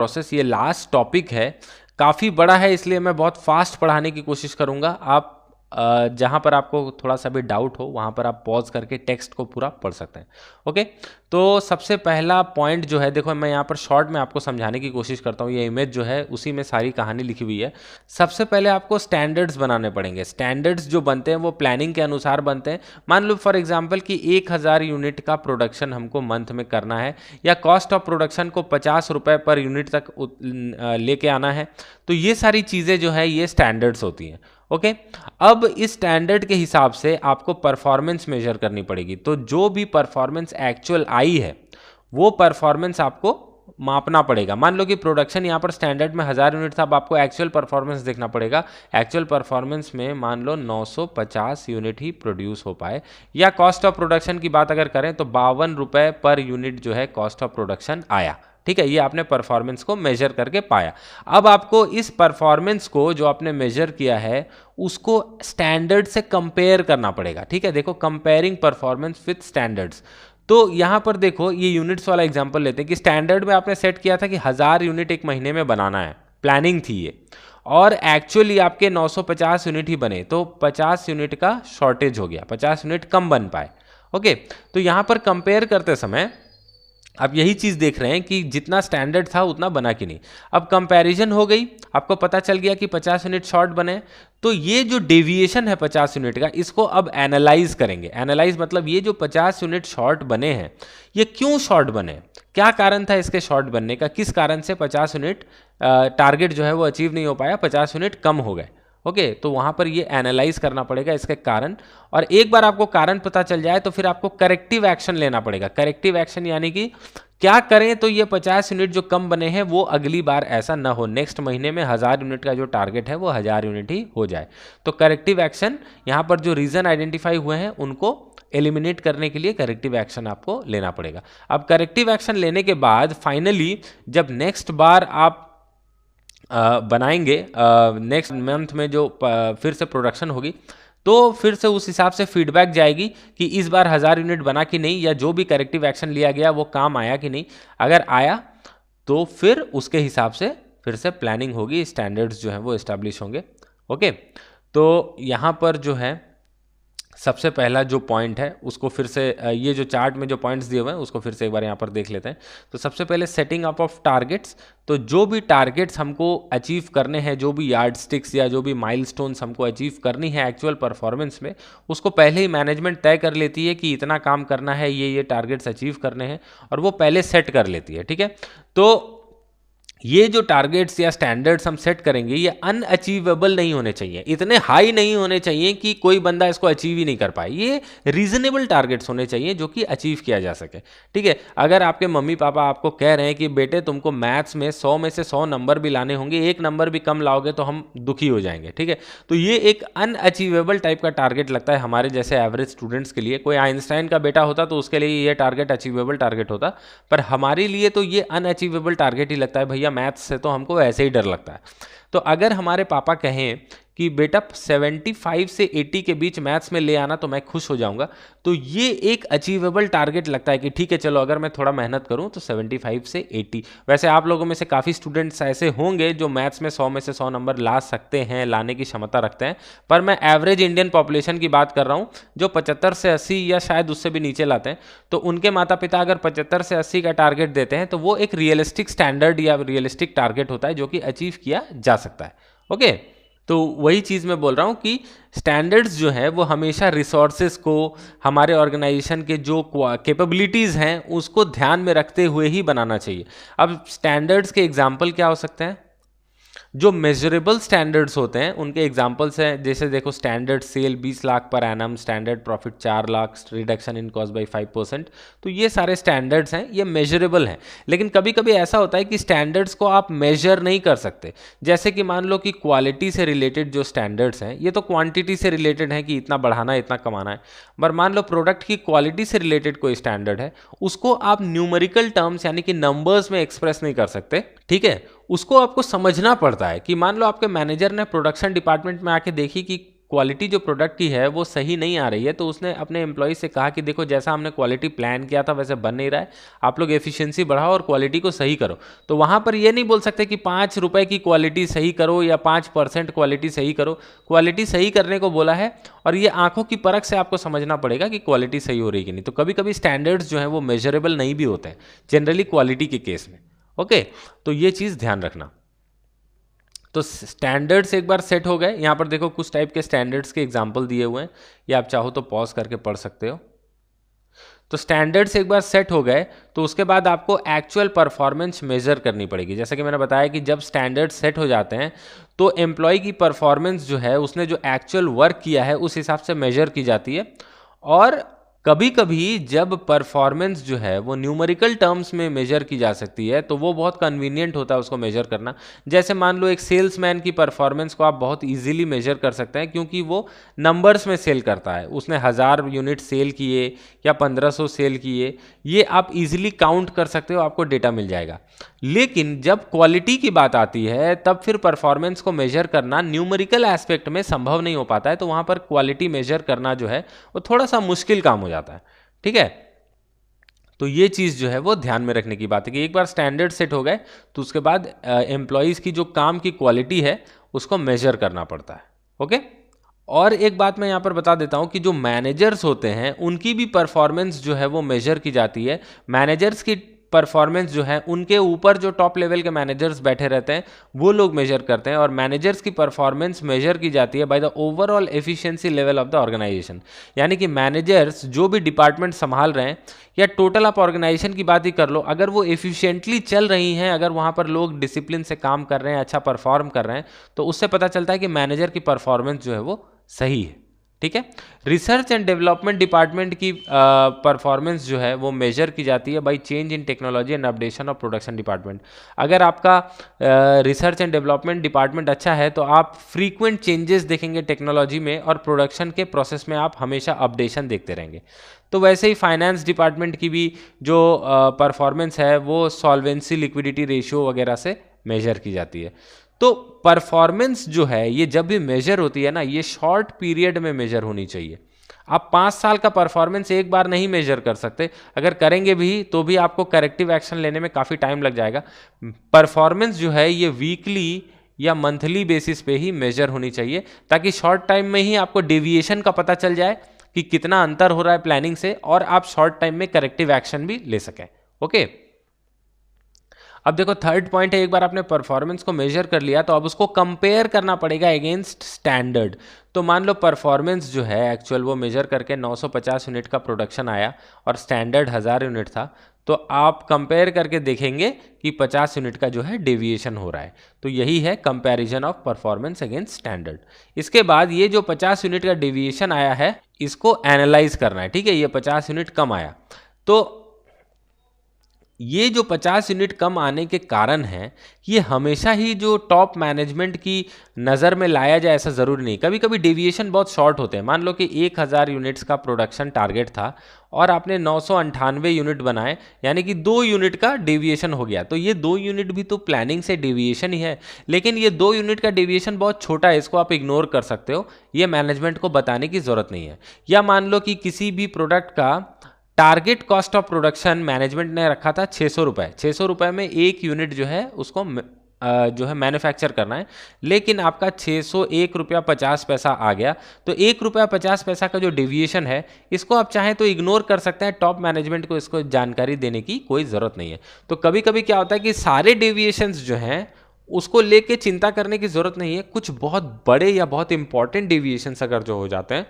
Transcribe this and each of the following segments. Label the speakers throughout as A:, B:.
A: Process. ये last topic है, काफ़ी बड़ा है, इसलिए मैं बहुत फास्ट पढ़ाने की कोशिश करूँगा। आप जहाँ पर आपको थोड़ा सा भी डाउट हो वहाँ पर आप पॉज करके टेक्स्ट को पूरा पढ़ सकते हैं। ओके, तो सबसे पहला पॉइंट जो है, देखो मैं यहाँ पर शॉर्ट में आपको समझाने की कोशिश करता हूँ। ये इमेज जो है उसी में सारी कहानी लिखी हुई है। सबसे पहले आपको स्टैंडर्ड्स बनाने पड़ेंगे। स्टैंडर्ड्स जो बनते हैं वो प्लानिंग के अनुसार बनते हैं। मान लो फॉर एग्जांपल कि 1000 यूनिट का प्रोडक्शन हमको मंथ में करना है, या कॉस्ट ऑफ प्रोडक्शन को 50 रुपये पर यूनिट तक लेके आना है। तो ये सारी चीज़ें जो है ये स्टैंडर्ड्स होती हैं। ओके, अब इस स्टैंडर्ड के हिसाब से आपको परफॉर्मेंस मेजर करनी पड़ेगी। तो जो भी परफॉर्मेंस एक्चुअल आई है वो परफॉर्मेंस आपको मापना पड़ेगा। मान लो कि प्रोडक्शन यहाँ पर स्टैंडर्ड में 1000 यूनिट था, अब आपको एक्चुअल परफॉर्मेंस देखना पड़ेगा। एक्चुअल परफॉर्मेंस में मान लो 950 यूनिट ही प्रोड्यूस हो पाए। या कॉस्ट ऑफ प्रोडक्शन की बात अगर करें तो 52 रुपये पर यूनिट जो है कॉस्ट ऑफ प्रोडक्शन आया। ठीक है, ये आपने परफॉर्मेंस को मेजर करके पाया। अब आपको इस परफॉर्मेंस को जो आपने मेजर किया है उसको स्टैंडर्ड से कंपेयर करना पड़ेगा। ठीक है, देखो कंपेयरिंग परफॉर्मेंस विथ स्टैंडर्ड्स। तो यहाँ पर देखो ये यूनिट्स वाला एग्जांपल लेते हैं कि स्टैंडर्ड में आपने सेट किया था कि 1000 यूनिट एक महीने में बनाना है, प्लानिंग थी ये, और एक्चुअली आपके 950 यूनिट ही बने, तो 50 यूनिट का शॉर्टेज हो गया, 50 यूनिट कम बन पाए। ओके, तो यहाँ पर कंपेयर करते समय आप यही चीज़ देख रहे हैं कि जितना स्टैंडर्ड था उतना बना कि नहीं। अब कंपैरिजन हो गई, आपको पता चल गया कि 50 यूनिट शॉर्ट बने। तो ये जो डेविएशन है 50 यूनिट का, इसको अब एनालाइज करेंगे। एनालाइज मतलब ये जो 50 यूनिट शॉर्ट बने हैं ये क्यों शॉर्ट बने, क्या कारण था इसके शॉर्ट बनने का, किस कारण से 50 यूनिट टारगेट जो है वो अचीव नहीं हो पाया, 50 यूनिट कम हो गए। ओके, तो वहाँ पर ये एनालाइज करना पड़ेगा इसके कारण। और एक बार आपको कारण पता चल जाए तो फिर आपको करेक्टिव एक्शन लेना पड़ेगा। करेक्टिव एक्शन यानी कि क्या करें तो ये 50 यूनिट जो कम बने हैं वो अगली बार ऐसा ना हो, नेक्स्ट महीने में 1000 यूनिट का जो टारगेट है वो 1000 यूनिट ही हो जाए। तो करेक्टिव एक्शन, यहाँ पर जो रीजन आइडेंटिफाई हुए हैं उनको एलिमिनेट करने के लिए करेक्टिव एक्शन आपको लेना पड़ेगा। अब करेक्टिव एक्शन लेने के बाद फाइनली जब नेक्स्ट बार आप बनाएंगे, नेक्स्ट मंथ में जो फिर से प्रोडक्शन होगी, तो फिर से उस हिसाब से फीडबैक जाएगी कि इस बार 1000 यूनिट बना कि नहीं, या जो भी करेक्टिव एक्शन लिया गया वो काम आया कि नहीं। अगर आया तो फिर उसके हिसाब से फिर से प्लानिंग होगी, स्टैंडर्ड्स जो हैं वो इस्टेब्लिश होंगे। ओके, तो यहाँ पर जो है सबसे पहला जो पॉइंट है उसको फिर से ये जो चार्ट में जो पॉइंट्स दिए हुए हैं उसको फिर से एक बार यहाँ पर देख लेते हैं। तो सबसे पहले सेटिंग अप ऑफ टारगेट्स। तो जो भी टारगेट्स हमको अचीव करने हैं, जो भी यार्ड स्टिक्स या जो भी माइलस्टोन्स हमको अचीव करनी है एक्चुअल परफॉर्मेंस में, उसको पहले ही मैनेजमेंट तय कर लेती है कि इतना काम करना है, ये टारगेट्स अचीव करने हैं, और वो पहले सेट कर लेती है। ठीक है, तो ये जो टारगेट्स या स्टैंडर्ड्स हम सेट करेंगे ये अनअचीवेबल नहीं होने चाहिए, इतने हाई नहीं होने चाहिए कि कोई बंदा इसको अचीव ही नहीं कर पाए। ये रीजनेबल टारगेट्स होने चाहिए जो कि अचीव किया जा सके। ठीक है, अगर आपके मम्मी पापा आपको कह रहे हैं कि बेटे तुमको मैथ्स में 100 में से 100 नंबर भी लाने होंगे, एक नंबर भी कम लाओगे तो हम दुखी हो जाएंगे। ठीक है, तो ये एक अनअचीवेबल टाइप का टारगेट लगता है हमारे जैसे एवरेज स्टूडेंट्स के लिए। कोई आइंस्टाइन का बेटा होता तो उसके लिए ये टारगेट अचीवेबल टारगेट होता, पर हमारे लिए तो ये अनअचीवेबल टारगेट ही लगता है। भैया मैथ्स से तो हमको ऐसे ही डर लगता है। तो अगर हमारे पापा कहें कि बेटा 75 से 80 के बीच मैथ्स में ले आना तो मैं खुश हो जाऊंगा, तो ये एक अचीवेबल टारगेट लगता है कि ठीक है चलो अगर मैं थोड़ा मेहनत करूं तो 75 से 80। वैसे आप लोगों में से काफ़ी स्टूडेंट्स ऐसे होंगे जो मैथ्स में 100 में से 100 नंबर ला सकते हैं, लाने की क्षमता रखते हैं, पर मैं एवरेज इंडियन पॉपुलेशन की बात कर रहा हूं जो 75 से 80 या शायद उससे भी नीचे लाते हैं। तो उनके माता पिता अगर 75 से 80 का टारगेट देते हैं तो वो एक रियलिस्टिक स्टैंडर्ड या रियलिस्टिक टारगेट होता है जो कि अचीव किया जा सकता है। ओके, तो वही चीज़ मैं बोल रहा हूँ कि स्टैंडर्ड्स जो है वो हमेशा रिसोर्सेज को, हमारे ऑर्गेनाइजेशन के जो कैपेबिलिटीज़ हैं उसको ध्यान में रखते हुए ही बनाना चाहिए। अब स्टैंडर्ड्स के एग्जाम्पल क्या हो सकते हैं? जो मेजरेबल स्टैंडर्ड्स होते हैं उनके एग्जांपल्स हैं, जैसे देखो स्टैंडर्ड सेल 20 लाख पर एनम, standard profit 4 lakh, reduction in cost by 5%। तो ये सारे स्टैंडर्ड्स हैं, ये मेजरेबल हैं। लेकिन कभी कभी ऐसा होता है कि स्टैंडर्ड्स को आप मेजर नहीं कर सकते। जैसे कि मान लो कि क्वालिटी से रिलेटेड जो स्टैंडर्ड्स हैं ये तो क्वांटिटी से रिलेटेड है कि इतना बढ़ाना है, इतना कमाना है। पर मान लो प्रोडक्ट की क्वालिटी से रिलेटेड कोई स्टैंडर्ड है, उसको आप न्यूमेरिकल टर्म्स यानी कि नंबर्स में एक्सप्रेस नहीं कर सकते। ठीक है, उसको आपको समझना पड़ता है कि मान लो आपके मैनेजर ने प्रोडक्शन डिपार्टमेंट में आके देखी कि क्वालिटी जो प्रोडक्ट की है वो सही नहीं आ रही है, तो उसने अपने एम्प्लॉय से कहा कि देखो जैसा हमने क्वालिटी प्लान किया था वैसे बन नहीं रहा है, आप लोग एफिशिएंसी बढ़ाओ और क्वालिटी को सही करो। तो वहाँ पर ये नहीं बोल सकते कि 5 रुपए की क्वालिटी सही करो या 5% क्वालिटी सही करो, क्वालिटी सही करने को बोला है। और ये आंखों की परख से आपको समझना पड़ेगा कि क्वालिटी सही हो रही कि नहीं। तो कभी कभी स्टैंडर्ड्स जो है वो मेजरेबल नहीं भी होते हैं जनरली क्वालिटी के केस में। ओके, तो ये चीज़ ध्यान रखना। तो स्टैंडर्ड्स एक बार सेट हो गए, यहाँ पर देखो कुछ टाइप के स्टैंडर्ड्स के एग्जाम्पल दिए हुए हैं, ये आप चाहो तो पॉज करके पढ़ सकते हो। तो स्टैंडर्ड्स एक बार सेट हो गए तो उसके बाद आपको एक्चुअल परफॉर्मेंस मेजर करनी पड़ेगी। जैसा कि मैंने बताया कि जब स्टैंडर्ड्स सेट हो जाते हैं तो एम्प्लॉय की परफॉर्मेंस जो है उसने जो एक्चुअल वर्क किया है उस हिसाब से मेजर की जाती है। और कभी कभी जब परफॉर्मेंस जो है वो न्यूमेरिकल टर्म्स में मेजर की जा सकती है तो वो बहुत कन्वीनियंट होता है उसको मेजर करना। जैसे मान लो एक सेल्समैन की परफॉर्मेंस को आप बहुत इजीली मेजर कर सकते हैं क्योंकि वो नंबर्स में सेल करता है, उसने 1000 यूनिट सेल किए या 1500 सेल किए, ये आप इजीली काउंट कर सकते हो, आपको डेटा मिल जाएगा। लेकिन जब क्वालिटी की बात आती है तब फिर परफॉर्मेंस को मेजर करना न्यूमेरिकल एस्पेक्ट में संभव नहीं हो पाता है, तो वहां पर क्वालिटी मेजर करना जो है वो थोड़ा सा मुश्किल काम हो जाता है। ठीक है, तो ये चीज़ जो है वो ध्यान में रखने की बात है कि एक बार स्टैंडर्ड सेट हो गए तो उसके बाद एम्प्लॉयज़ की जो काम की क्वालिटी है उसको मेजर करना पड़ता है। ओके, और एक बात मैं यहाँ पर बता देता हूँ कि जो मैनेजर्स होते हैं उनकी भी परफॉर्मेंस जो है वो मेजर की जाती है। मैनेजर्स की परफॉर्मेंस जो है उनके ऊपर जो टॉप लेवल के मैनेजर्स बैठे रहते हैं वो लोग मेजर करते हैं, और मैनेजर्स की परफॉर्मेंस मेजर की जाती है by the overall efficiency level of the organisation. यानी कि मैनेजर्स जो भी डिपार्टमेंट संभाल रहे हैं या टोटल आप ऑर्गेनाइजेशन की बात ही कर लो, अगर वो एफिशिएंटली चल रही हैं, अगर वहाँ पर लोग डिसिप्लिन से काम कर रहे हैं, अच्छा परफॉर्म कर रहे हैं, तो उससे पता चलता है कि मैनेजर की परफॉर्मेंस जो है वो सही है। ठीक है, रिसर्च एंड डेवलपमेंट डिपार्टमेंट की परफॉर्मेंस जो है वो मेजर की जाती है by change in technology and updation of production department. अगर आपका रिसर्च एंड डेवलपमेंट डिपार्टमेंट अच्छा है तो आप फ्रीक्वेंट चेंजेस देखेंगे टेक्नोलॉजी में, और प्रोडक्शन के प्रोसेस में आप हमेशा अपडेशन देखते रहेंगे। तो वैसे ही फाइनेंस डिपार्टमेंट की भी जो परफॉर्मेंस है वो सॉल्वेंसी, लिक्विडिटी रेशियो वगैरह से मेजर की जाती है। तो परफॉर्मेंस जो है ये जब भी मेजर होती है ना, ये शॉर्ट पीरियड में मेजर होनी चाहिए। आप 5 साल का परफॉर्मेंस एक बार नहीं मेजर कर सकते, अगर करेंगे भी तो भी आपको करेक्टिव एक्शन लेने में काफ़ी टाइम लग जाएगा। परफॉर्मेंस जो है ये वीकली या मंथली बेसिस पे ही मेजर होनी चाहिए, ताकि शॉर्ट टाइम में ही आपको डेविएशन का पता चल जाए कि कितना अंतर हो रहा है प्लानिंग से, और आप शॉर्ट टाइम में करेक्टिव एक्शन भी ले सकें। ओके, अब देखो थर्ड पॉइंट है, एक बार आपने परफॉर्मेंस को मेजर कर लिया तो अब उसको कंपेयर करना पड़ेगा अगेंस्ट स्टैंडर्ड। तो मान लो परफॉर्मेंस जो है एक्चुअल वो मेजर करके 950 यूनिट का प्रोडक्शन आया और स्टैंडर्ड 1000 यूनिट था, तो आप कंपेयर करके देखेंगे कि 50 यूनिट का जो है डेविएशन हो रहा है। तो यही है comparison of performance against standard. इसके बाद ये जो 50 यूनिट का डेविएशन आया है इसको एनालाइज करना है। ठीक है, ये 50 यूनिट कम आया, तो ये जो 50 यूनिट कम आने के कारण है ये हमेशा ही जो टॉप मैनेजमेंट की नज़र में लाया जाए ऐसा ज़रूरी नहीं। कभी कभी डेविएशन बहुत शॉर्ट होते हैं। मान लो कि 1000 यूनिट्स का प्रोडक्शन टारगेट था और आपने 998 यूनिट बनाए, यानी कि 2 यूनिट का डेविएशन हो गया। तो ये 2 यूनिट भी तो प्लानिंग से डेविएशन ही है, लेकिन ये 2 यूनिट का डेविएशन बहुत छोटा है, इसको आप इग्नोर कर सकते हो, ये मैनेजमेंट को बताने की ज़रूरत नहीं है। या मान लो कि किसी भी प्रोडक्ट का target cost of production management ने रखा था 600 रुपये। 600 रुपये में एक यूनिट जो है उसको जो है मैन्युफैक्चर करना है, लेकिन आपका 601 रुपया 50 पैसा आ गया। तो 1 रुपया 50 पैसा का जो डेविएशन है इसको आप चाहें तो इग्नोर कर सकते हैं, टॉप मैनेजमेंट को इसको जानकारी देने की कोई ज़रूरत नहीं है। तो कभी कभी क्या होता है कि सारे डेविएशंस जो हैं उसको लेके चिंता करने की ज़रूरत नहीं है। कुछ बहुत बड़े या बहुत इंपॉर्टेंट डेविएशंस अगर जो हो जाते हैं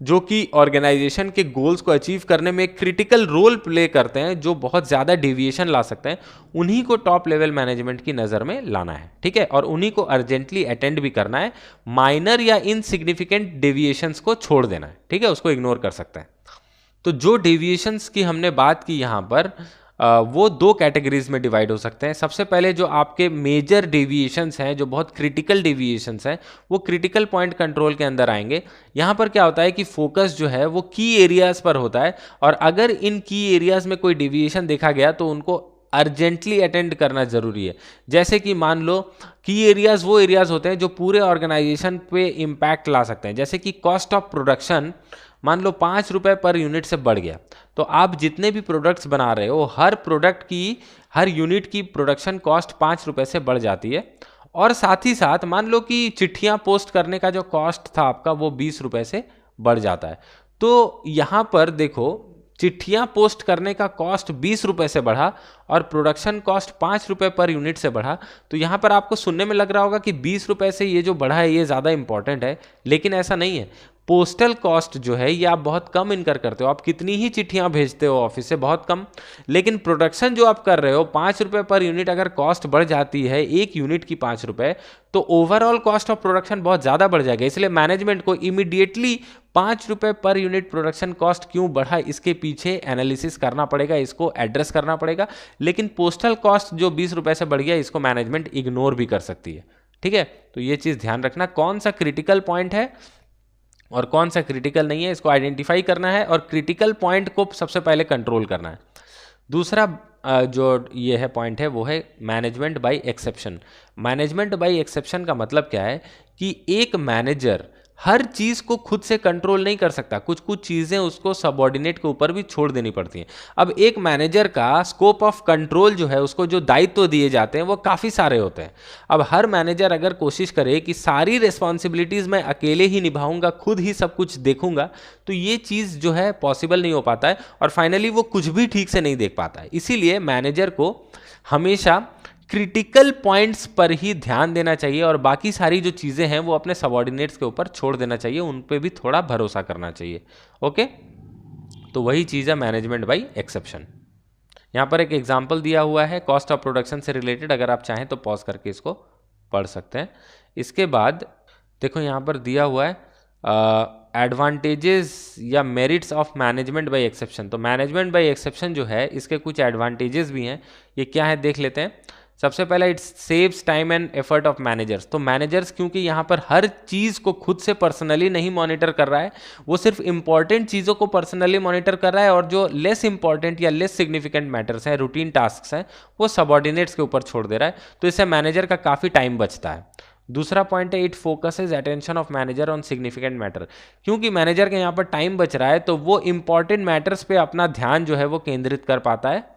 A: जो कि ऑर्गेनाइजेशन के गोल्स को अचीव करने में क्रिटिकल रोल प्ले करते हैं, जो बहुत ज़्यादा डेविएशन ला सकते हैं, उन्हीं को टॉप लेवल मैनेजमेंट की नज़र में लाना है। ठीक है, और उन्हीं को अर्जेंटली अटेंड भी करना है। माइनर या इनसिग्निफिकेंट डेविएशंस को छोड़ देना है। ठीक है, उसको इग्नोर कर सकते हैं। तो जो डेविएशंस की हमने बात की यहाँ पर वो 2 कैटेगरीज में डिवाइड हो सकते हैं। सबसे पहले जो आपके मेजर डेविएशंस हैं, जो बहुत क्रिटिकल डेविएशंस हैं, वो क्रिटिकल पॉइंट कंट्रोल के अंदर आएंगे। यहाँ पर क्या होता है कि फोकस जो है वो की एरियाज़ पर होता है, और अगर इन की एरियाज़ में कोई डेविएशन देखा गया तो उनको अर्जेंटली अटेंड करना जरूरी है। जैसे कि मान लो की एरियाज वो एरियाज होते हैं जो पूरे ऑर्गेनाइजेशन पे इम्पैक्ट ला सकते हैं। जैसे कि कॉस्ट ऑफ प्रोडक्शन मान लो 5 रुपये पर यूनिट से बढ़ गया, तो आप जितने भी प्रोडक्ट्स बना रहे हो हर प्रोडक्ट की, हर यूनिट की प्रोडक्शन कॉस्ट 5 रुपये से बढ़ जाती है। और साथ ही साथ मान लो कि चिट्ठियाँ पोस्ट करने का जो कॉस्ट था आपका वो 20 रुपये से बढ़ जाता है। तो यहाँ पर देखो, चिट्ठियाँ पोस्ट करने का कॉस्ट 20 रुपये से बढ़ा और प्रोडक्शन कॉस्ट 5 रुपये पर यूनिट से बढ़ा। तो यहाँ पर आपको सुनने में लग रहा होगा कि 20 रुपये से ये जो बढ़ा है ये ज़्यादा इंपॉर्टेंट है, लेकिन ऐसा नहीं है। पोस्टल कॉस्ट जो है ये आप बहुत कम इनकर करते हो, आप कितनी ही चिट्ठियाँ भेजते हो ऑफिस से, बहुत कम। लेकिन प्रोडक्शन जो आप कर रहे हो 5 रुपये पर यूनिट, अगर कॉस्ट बढ़ जाती है एक यूनिट की 5 रुपये, तो ओवरऑल कॉस्ट ऑफ प्रोडक्शन बहुत ज़्यादा बढ़ जाएगा। इसलिए मैनेजमेंट को इमीडिएटली 5 रुपये पर यूनिट प्रोडक्शन कॉस्ट क्यों बढ़ा इसके पीछे एनालिसिस करना पड़ेगा, इसको एड्रेस करना पड़ेगा। लेकिन पोस्टल कॉस्ट जो 20 रुपये से बढ़ गया इसको मैनेजमेंट इग्नोर भी कर सकती है। ठीक है, तो ये चीज़ ध्यान रखना, कौन सा क्रिटिकल पॉइंट है और कौन सा क्रिटिकल नहीं है, इसको आइडेंटिफाई करना है और क्रिटिकल पॉइंट को सबसे पहले कंट्रोल करना है। दूसरा जो ये है पॉइंट है वो है management by exception. Management by exception का मतलब क्या है कि एक मैनेजर हर चीज़ को खुद से कंट्रोल नहीं कर सकता, कुछ कुछ चीज़ें उसको सबऑर्डिनेट के ऊपर भी छोड़ देनी पड़ती हैं। अब एक मैनेजर का स्कोप ऑफ कंट्रोल जो है, उसको जो दायित्व दिए जाते हैं वो काफ़ी सारे होते हैं। अब हर मैनेजर अगर कोशिश करे कि सारी रिस्पॉन्सिबिलिटीज़ मैं अकेले ही निभाऊंगा, खुद ही सब कुछ देखूंगा, तो ये चीज़ जो है पॉसिबल नहीं हो पाता है और फाइनली वो कुछ भी ठीक से नहीं देख पाता है। इसीलिए मैनेजर को हमेशा क्रिटिकल पॉइंट्स पर ही ध्यान देना चाहिए और बाकी सारी जो चीज़ें हैं वो अपने सबऑर्डिनेट्स के ऊपर छोड़ देना चाहिए, उन पे भी थोड़ा भरोसा करना चाहिए। ओके, तो वही चीज़ है मैनेजमेंट बाय एक्सेप्शन। यहाँ पर एक एग्जांपल दिया हुआ है कॉस्ट ऑफ प्रोडक्शन से रिलेटेड, अगर आप चाहें तो पॉज करके इसको पढ़ सकते हैं। इसके बाद देखो यहाँ पर दिया हुआ है एडवांटेजेस या merits of management by exception. तो मैनेजमेंट बाय एक्सेप्शन जो है इसके कुछ एडवांटेजेस भी हैं, ये क्या है देख लेते हैं। सबसे पहला, it saves time and effort of managers. तो मैनेजर्स क्योंकि यहाँ पर हर चीज़ को खुद से पर्सनली नहीं मॉनिटर कर रहा है, वो सिर्फ इंपॉर्टेंट चीज़ों को पर्सनली मॉनिटर कर रहा है और जो लेस इंपॉर्टेंट या लेस सिग्निफिकेंट मैटर्स हैं, रूटीन टास्क हैं, वो सबऑर्डिनेट्स के ऊपर छोड़ दे रहा है। तो इससे मैनेजर का काफ़ी टाइम बचता है। दूसरा पॉइंट है, it focuses attention of manager on significant matter. क्योंकि मैनेजर के यहाँ पर टाइम बच रहा है तो वो इंपॉर्टेंट मैटर्स पे अपना ध्यान जो है वो केंद्रित कर पाता है।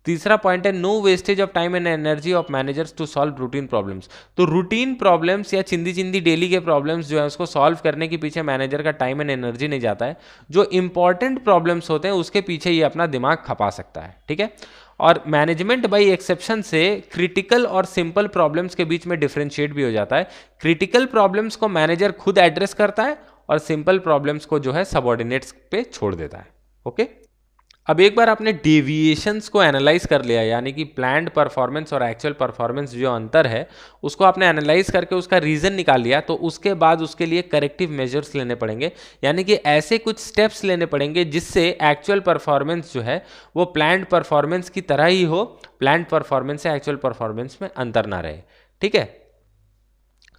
A: तीसरा पॉइंट है, no wastage of time and energy of managers to solve routine problems. तो रूटीन प्रॉब्लम्स या चिंदी चिंदी डेली के प्रॉब्लम्स जो है उसको सॉल्व करने के पीछे मैनेजर का टाइम एंड एनर्जी नहीं जाता है। जो इंपॉर्टेंट प्रॉब्लम्स होते हैं उसके पीछे ये अपना दिमाग खपा सकता है। ठीक है, और मैनेजमेंट बाय एक्सेप्शन से क्रिटिकल और सिंपल प्रॉब्लम्स के बीच में डिफरेंशिएट भी हो जाता है। क्रिटिकल प्रॉब्लम्स को मैनेजर खुद एड्रेस करता है और सिंपल प्रॉब्लम्स को जो है सबऑर्डिनेट्स पे छोड़ देता है। ओके, अब एक बार आपने डेविएशंस को एनालाइज कर लिया, यानी कि प्लान्ड परफॉर्मेंस और एक्चुअल परफॉर्मेंस जो अंतर है उसको आपने एनालाइज करके उसका रीज़न निकाल लिया, तो उसके बाद उसके लिए करेक्टिव मेजर्स लेने पड़ेंगे, यानी कि ऐसे कुछ स्टेप्स लेने पड़ेंगे जिससे एक्चुअल परफॉर्मेंस जो है वो प्लान्ड परफॉर्मेंस की तरह ही हो, प्लान्ड परफॉर्मेंस से एक्चुअल परफॉर्मेंस में अंतर ना रहे। ठीक है,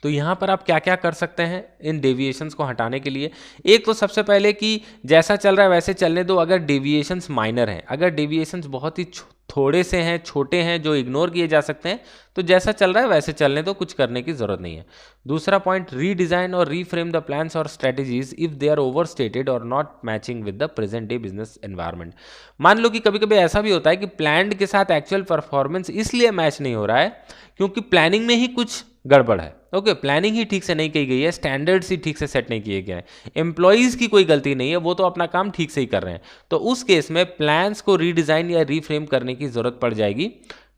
A: तो यहाँ पर आप क्या क्या कर सकते हैं इन डेविएशंस को हटाने के लिए। एक तो सबसे पहले कि जैसा चल रहा है वैसे चलने दो, अगर डेविएशंस माइनर हैं, अगर डेविएशंस बहुत ही थोड़े से हैं, छोटे हैं, जो इग्नोर किए जा सकते हैं, तो जैसा चल रहा है वैसे चलने दो, कुछ करने की जरूरत नहीं है। दूसरा पॉइंट, रीडिजाइन और रीफ्रेम द प्लान्स और strategies if they are overstated और not matching with the present day business environment. मान लो कि कभी कभी ऐसा भी होता है कि प्लान्ड के साथ एक्चुअल परफॉर्मेंस इसलिए मैच नहीं हो रहा है क्योंकि प्लानिंग में ही कुछ गड़बड़ है। ओके, प्लानिंग ही ठीक से नहीं की गई है, स्टैंडर्ड्स ही ठीक से सेट नहीं किए गए हैं, एम्प्लॉयज़ की कोई गलती नहीं है, वो तो अपना काम ठीक से ही कर रहे हैं। तो उस केस में प्लान्स को रीडिज़ाइन या रीफ्रेम करने की ज़रूरत पड़ जाएगी।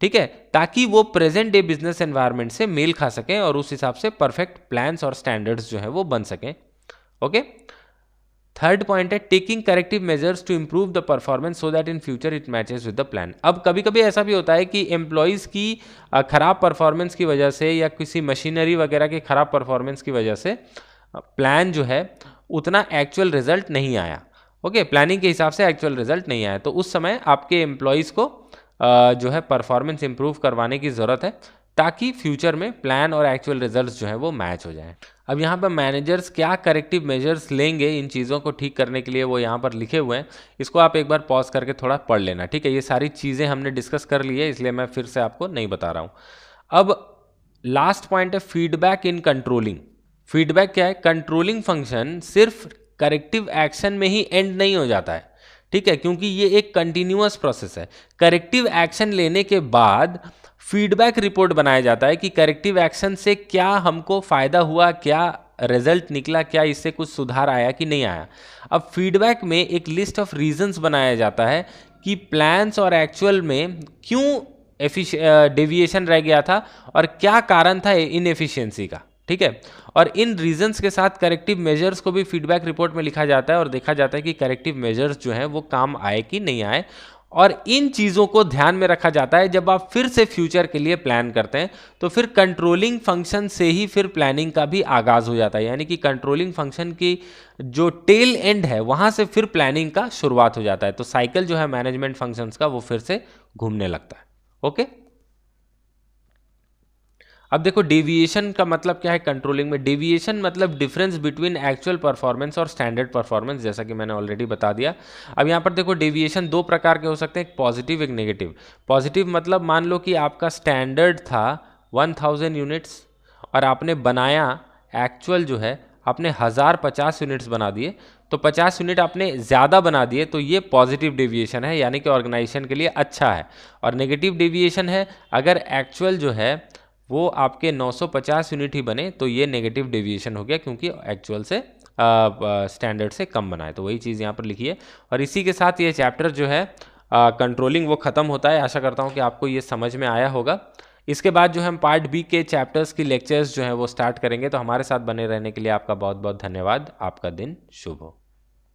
A: ठीक है, ताकि वो प्रेजेंट डे बिजनेस एनवायरनमेंट से मेल खा सकें और उस हिसाब से परफेक्ट प्लान्स और स्टैंडर्ड्स जो है वो बन सकें। ओके, थर्ड पॉइंट है, taking corrective measures to improve the performance so that in future it matches with the plan. अब कभी कभी ऐसा भी होता है कि एम्प्लॉयज़ की खराब परफॉर्मेंस की वजह से या किसी मशीनरी वगैरह की खराब परफॉर्मेंस की वजह से प्लान जो है उतना एक्चुअल रिजल्ट नहीं आया। ओके, प्लानिंग के हिसाब से एक्चुअल रिजल्ट नहीं आया, तो उस समय आपके एम्प्लॉयज़ को जो है परफॉर्मेंस इंप्रूव करवाने की ज़रूरत है ताकि फ्यूचर में प्लान और एक्चुअल रिजल्ट्स जो है वो मैच हो जाएं। अब यहाँ पर मैनेजर्स क्या करेक्टिव मेजर्स लेंगे इन चीज़ों को ठीक करने के लिए, वो यहाँ पर लिखे हुए हैं। इसको आप एक बार पॉज करके थोड़ा पढ़ लेना, ठीक है। ये सारी चीज़ें हमने डिस्कस कर ली है, इसलिए मैं फिर से आपको नहीं बता रहा हूँ। अब लास्ट पॉइंट है फीडबैक इन कंट्रोलिंग। फीडबैक क्या है? कंट्रोलिंग फंक्शन सिर्फ करेक्टिव एक्शन में ही एंड नहीं हो जाता है, ठीक है, क्योंकि ये एक कंटिन्यूअस प्रोसेस है। करेक्टिव एक्शन लेने के बाद फीडबैक रिपोर्ट बनाया जाता है कि करेक्टिव एक्शन से क्या हमको फायदा हुआ, क्या रिजल्ट निकला, क्या इससे कुछ सुधार आया कि नहीं आया। अब फीडबैक में एक लिस्ट ऑफ रीजंस बनाया जाता है कि प्लान्स और एक्चुअल में क्यों डेविएशन रह गया था और क्या कारण था इनएफिशिएंसी का, ठीक है। और इन रीजंस के साथ करेक्टिव मेजर्स को भी फीडबैक रिपोर्ट में लिखा जाता है और देखा जाता है कि करेक्टिव मेजर्स जो हैं वो काम आए कि नहीं आए। और इन चीज़ों को ध्यान में रखा जाता है जब आप फिर से फ्यूचर के लिए प्लान करते हैं, तो फिर कंट्रोलिंग फंक्शन से ही फिर प्लानिंग का भी आगाज हो जाता है। यानी कि कंट्रोलिंग फंक्शन की जो टेल एंड है वहां से फिर प्लानिंग का शुरुआत हो जाता है। तो साइकिल जो है मैनेजमेंट फंक्शंस का वो फिर से घूमने लगता है। ओके, अब देखो डेविएशन का मतलब क्या है कंट्रोलिंग में। डेविएशन मतलब डिफरेंस बिटवीन एक्चुअल परफॉर्मेंस और स्टैंडर्ड परफॉर्मेंस, जैसा कि मैंने ऑलरेडी बता दिया। अब यहाँ पर देखो डेविएशन दो प्रकार के हो सकते हैं, एक पॉजिटिव एक नेगेटिव। पॉजिटिव मतलब मान लो कि आपका स्टैंडर्ड था 1000 यूनिट्स और आपने बनाया एक्चुअल जो है आपने 1050 यूनिट्स बना दिए, तो 50 यूनिट आपने ज़्यादा बना दिए, तो ये पॉजिटिव डेविएशन है, यानी कि ऑर्गेनाइजेशन के लिए अच्छा है। और नेगेटिव डेविएशन है अगर एक्चुअल जो है वो आपके 950 यूनिट ही बने, तो ये नेगेटिव डेविएशन हो गया, क्योंकि एक्चुअल से स्टैंडर्ड से कम बनाए। तो वही चीज़ यहाँ पर लिखी है। और इसी के साथ ये चैप्टर जो है कंट्रोलिंग वो ख़त्म होता है। आशा करता हूँ कि आपको ये समझ में आया होगा। इसके बाद जो हम पार्ट बी के चैप्टर्स की लेक्चर्स जो हैं वो स्टार्ट करेंगे। तो हमारे साथ बने रहने के लिए आपका बहुत बहुत धन्यवाद। आपका दिन शुभ हो।